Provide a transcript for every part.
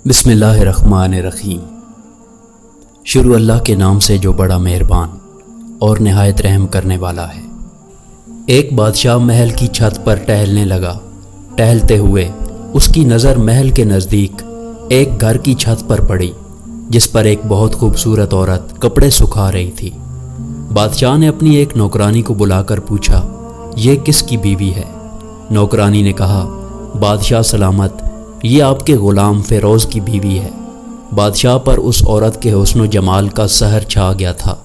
بسم اللہ الرحمن الرحیم۔ شروع اللہ کے نام سے جو بڑا مہربان اور نہایت رحم کرنے والا ہے۔ ایک بادشاہ محل کی چھت پر ٹہلنے لگا۔ ٹہلتے ہوئے اس کی نظر محل کے نزدیک ایک گھر کی چھت پر پڑی، جس پر ایک بہت خوبصورت عورت کپڑے سکھا رہی تھی۔ بادشاہ نے اپنی ایک نوکرانی کو بلا کر پوچھا، یہ کس کی بیوی ہے؟ نوکرانی نے کہا، بادشاہ سلامت، یہ آپ کے غلام فیروز کی بیوی ہے۔ بادشاہ پر اس عورت کے حسن و جمال کا سحر چھا گیا تھا۔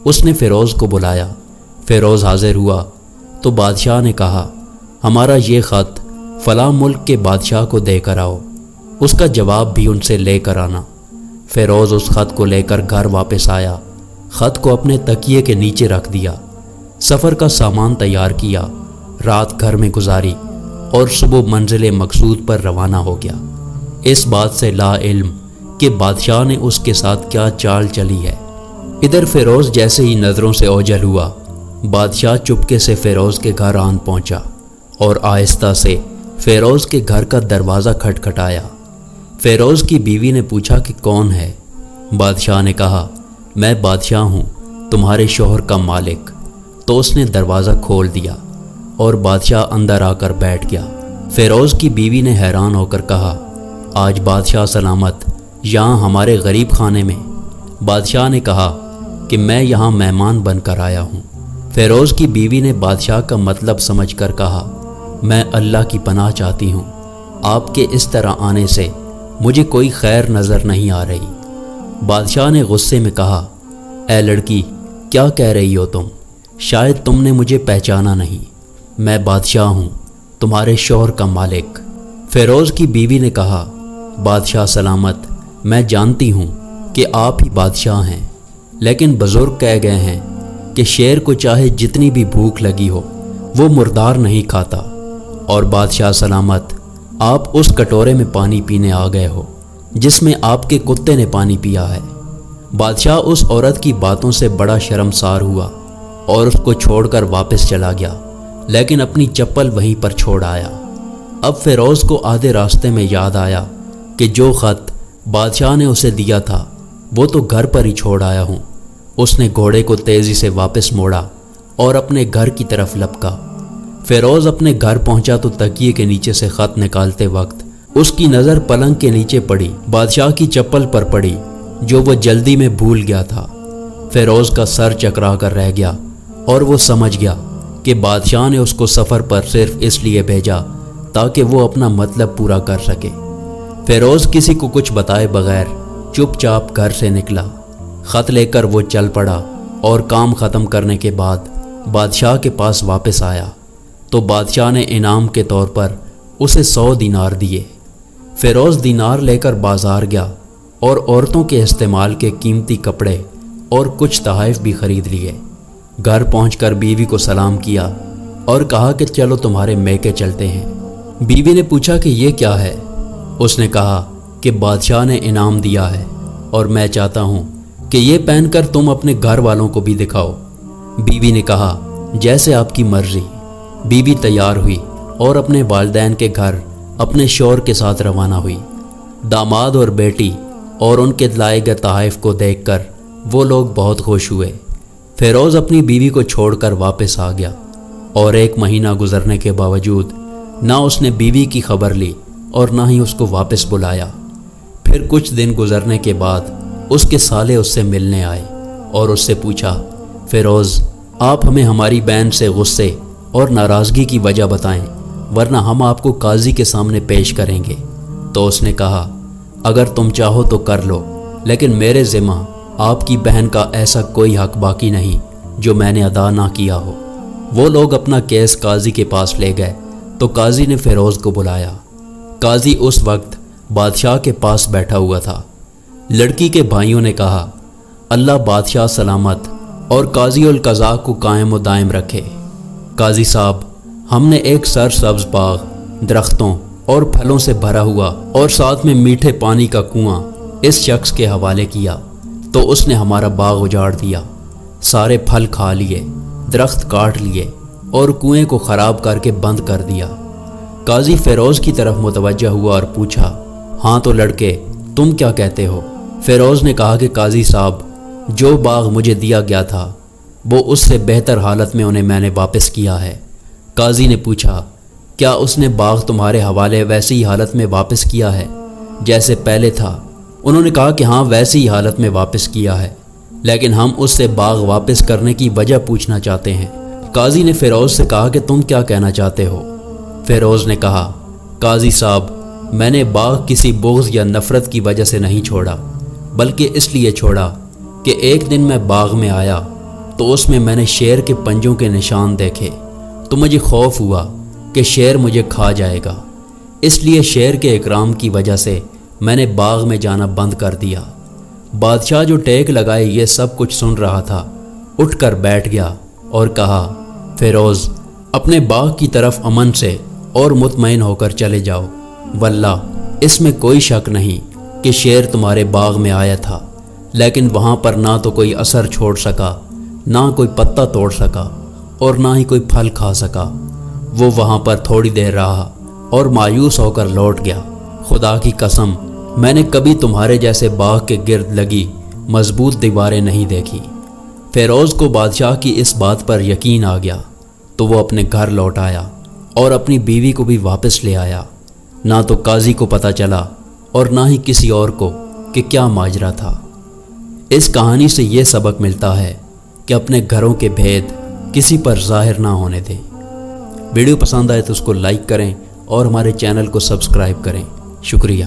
اس نے فیروز کو بلایا۔ فیروز حاضر ہوا تو بادشاہ نے کہا، ہمارا یہ خط فلاں ملک کے بادشاہ کو دے کر آؤ، اس کا جواب بھی ان سے لے کر آنا۔ فیروز اس خط کو لے کر گھر واپس آیا، خط کو اپنے تکیے کے نیچے رکھ دیا، سفر کا سامان تیار کیا، رات گھر میں گزاری اور صبح منزل مقصود پر روانہ ہو گیا، اس بات سے لا علم کہ بادشاہ نے اس کے ساتھ کیا چال چلی ہے۔ ادھر فیروز جیسے ہی نظروں سے اوجھل ہوا، بادشاہ چپکے سے فیروز کے گھر آن پہنچا اور آہستہ سے فیروز کے گھر کا دروازہ کھٹکھٹایا۔ فیروز کی بیوی نے پوچھا کہ کون ہے؟ بادشاہ نے کہا، میں بادشاہ ہوں، تمہارے شوہر کا مالک۔ تو اس نے دروازہ کھول دیا اور بادشاہ اندر آ کر بیٹھ گیا۔ فیروز کی بیوی نے حیران ہو کر کہا، آج بادشاہ سلامت یہاں ہمارے غریب خانے میں؟ بادشاہ نے کہا کہ میں یہاں مہمان بن کر آیا ہوں۔ فیروز کی بیوی نے بادشاہ کا مطلب سمجھ کر کہا، میں اللہ کی پناہ چاہتی ہوں، آپ کے اس طرح آنے سے مجھے کوئی خیر نظر نہیں آ رہی۔ بادشاہ نے غصے میں کہا، اے لڑکی، کیا کہہ رہی ہو تم؟ شاید تم نے مجھے پہچانا نہیں، میں بادشاہ ہوں، تمہارے شوہر کا مالک۔ فیروز کی بیوی نے کہا، بادشاہ سلامت، میں جانتی ہوں کہ آپ ہی بادشاہ ہیں، لیکن بزرگ کہہ گئے ہیں کہ شیر کو چاہے جتنی بھی بھوک لگی ہو وہ مردار نہیں کھاتا، اور بادشاہ سلامت، آپ اس کٹورے میں پانی پینے آ گئے ہو جس میں آپ کے کتے نے پانی پیا ہے۔ بادشاہ اس عورت کی باتوں سے بڑا شرمسار ہوا اور اس کو چھوڑ کر واپس چلا گیا، لیکن اپنی چپل وہیں پر چھوڑ آیا۔ اب فیروز کو آدھے راستے میں یاد آیا کہ جو خط بادشاہ نے اسے دیا تھا وہ تو گھر پر ہی چھوڑ آیا ہوں۔ اس نے گھوڑے کو تیزی سے واپس موڑا اور اپنے گھر کی طرف لپکا۔ فیروز اپنے گھر پہنچا تو تکیے کے نیچے سے خط نکالتے وقت اس کی نظر پلنگ کے نیچے پڑی، بادشاہ کی چپل پر پڑی جو وہ جلدی میں بھول گیا تھا۔ فیروز کا سر چکرا کر رہ گیا اور وہ سمجھ گیا کہ بادشاہ نے اس کو سفر پر صرف اس لیے بھیجا تاکہ وہ اپنا مطلب پورا کر سکے۔ فیروز کسی کو کچھ بتائے بغیر چپ چاپ گھر سے نکلا۔ خط لے کر وہ چل پڑا اور کام ختم کرنے کے بعد بادشاہ کے پاس واپس آیا تو بادشاہ نے انعام کے طور پر اسے 100 دینار دیے۔ فیروز دینار لے کر بازار گیا اور عورتوں کے استعمال کے قیمتی کپڑے اور کچھ تحائف بھی خرید لیے۔ گھر پہنچ کر بیوی کو سلام کیا اور کہا کہ چلو تمہارے میکے چلتے ہیں۔ بیوی نے پوچھا کہ یہ کیا ہے؟ اس نے کہا کہ بادشاہ نے انعام دیا ہے اور میں چاہتا ہوں کہ یہ پہن کر تم اپنے گھر والوں کو بھی دکھاؤ۔ بیوی نے کہا، جیسے آپ کی مرضی۔ بیوی تیار ہوئی اور اپنے والدین کے گھر اپنے شوہر کے ساتھ روانہ ہوئی۔ داماد اور بیٹی اور ان کے لائے گئے تحائف کو دیکھ کر وہ لوگ بہت خوش ہوئے۔ فیروز اپنی بیوی کو چھوڑ کر واپس آ گیا اور 1 مہینہ گزرنے کے باوجود نہ اس نے بیوی کی خبر لی اور نہ ہی اس کو واپس بلایا۔ پھر کچھ دن گزرنے کے بعد اس کے سالے اس سے ملنے آئے اور اس سے پوچھا، فیروز، آپ ہمیں ہماری بہن سے غصے اور ناراضگی کی وجہ بتائیں ورنہ ہم آپ کو قاضی کے سامنے پیش کریں گے۔ تو اس نے کہا، اگر تم چاہو تو کر لو، لیکن میرے ذمہ آپ کی بہن کا ایسا کوئی حق باقی نہیں جو میں نے ادا نہ کیا ہو۔ وہ لوگ اپنا کیس قاضی کے پاس لے گئے تو قاضی نے فیروز کو بلایا۔ قاضی اس وقت بادشاہ کے پاس بیٹھا ہوا تھا۔ لڑکی کے بھائیوں نے کہا، اللہ بادشاہ سلامت اور قاضی القضاء کو قائم و دائم رکھے۔ قاضی صاحب، ہم نے ایک سرسبز باغ، درختوں اور پھلوں سے بھرا ہوا اور ساتھ میں میٹھے پانی کا کنواں اس شخص کے حوالے کیا تو اس نے ہمارا باغ اجاڑ دیا، سارے پھل کھا لیے، درخت کاٹ لیے اور کنویں کو خراب کر کے بند کر دیا۔ قاضی فیروز کی طرف متوجہ ہوا اور پوچھا، ہاں تو لڑکے، تم کیا کہتے ہو؟ فیروز نے کہا کہ قاضی صاحب، جو باغ مجھے دیا گیا تھا وہ اس سے بہتر حالت میں انہیں میں نے واپس کیا ہے۔ قاضی نے پوچھا، کیا اس نے باغ تمہارے حوالے ویسی ہی حالت میں واپس کیا ہے جیسے پہلے تھا؟ انہوں نے کہا کہ ہاں، ویسی ہی حالت میں واپس کیا ہے، لیکن ہم اس سے باغ واپس کرنے کی وجہ پوچھنا چاہتے ہیں۔ قاضی نے فیروز سے کہا کہ تم کیا کہنا چاہتے ہو؟ فیروز نے کہا، قاضی صاحب، میں نے باغ کسی بغض یا نفرت کی وجہ سے نہیں چھوڑا، بلکہ اس لیے چھوڑا کہ ایک دن میں باغ میں آیا تو اس میں نے شیر کے پنجوں کے نشان دیکھے، تو مجھے خوف ہوا کہ شیر مجھے کھا جائے گا، اس لیے شیر کے اکرام کی وجہ سے میں نے باغ میں جانا بند کر دیا۔ بادشاہ جو ٹیک لگائے یہ سب کچھ سن رہا تھا، اٹھ کر بیٹھ گیا اور کہا، فیروز، اپنے باغ کی طرف امن سے اور مطمئن ہو کر چلے جاؤ، واللہ اس میں کوئی شک نہیں کہ شیر تمہارے باغ میں آیا تھا، لیکن وہاں پر نہ تو کوئی اثر چھوڑ سکا، نہ کوئی پتا توڑ سکا، اور نہ ہی کوئی پھل کھا سکا۔ وہ وہاں پر تھوڑی دیر رہا اور مایوس ہو کر لوٹ گیا۔ خدا کی قسم، میں نے کبھی تمہارے جیسے باغ کے گرد لگی مضبوط دیواریں نہیں دیکھی۔ فیروز کو بادشاہ کی اس بات پر یقین آ گیا تو وہ اپنے گھر لوٹ آیا اور اپنی بیوی کو بھی واپس لے آیا۔ نہ تو قاضی کو پتہ چلا اور نہ ہی کسی اور کو کہ کیا ماجرا تھا۔ اس کہانی سے یہ سبق ملتا ہے کہ اپنے گھروں کے بھید کسی پر ظاہر نہ ہونے دیں۔ ویڈیو پسند آئے تو اس کو لائک کریں اور ہمارے چینل کو سبسکرائب کریں۔ شکریہ۔